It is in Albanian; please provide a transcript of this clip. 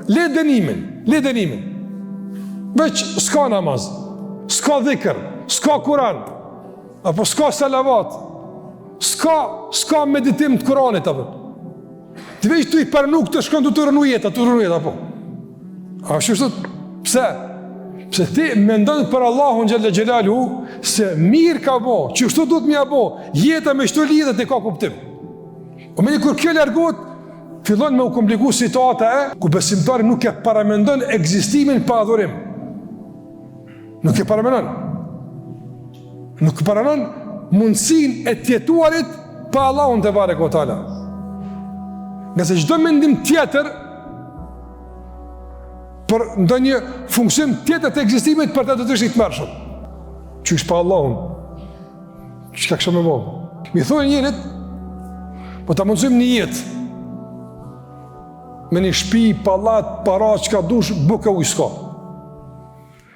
le dënimin. Veç s'ka namaz, s'ka dhikr, s'ka Kur'an, apo s'ka salavat, s'ka meditim të Kur'anit, apo. Të veç tu i përnuk të shkon të rënu jetë, apo. A shështët, pse? Pse ti mendon për Allahun xhalla xhelalu se mirë ka bo, që shtu du të mja bo, jeta me shtu lidhet e ka kuptim. O me një kur kjo largot, fillon me u kompliku situata ku besimtari nuk e paramendon ekzistimin pa adhurim. Nuk e paramendon. Nuk paramendon mundësin e tjetuarit pa Allahun te bareke ve teala. Nga se çdo mendim tjetër për ndonjë funksion tjetër të ekzistimit për të të mërshëm. Qysh pa Allahun? Çka kësha me bo? Mi thonë njerit, po ta mundësojmë një jetë me një shtëpi, pallat, para, çka dush, buka ujë s'ka.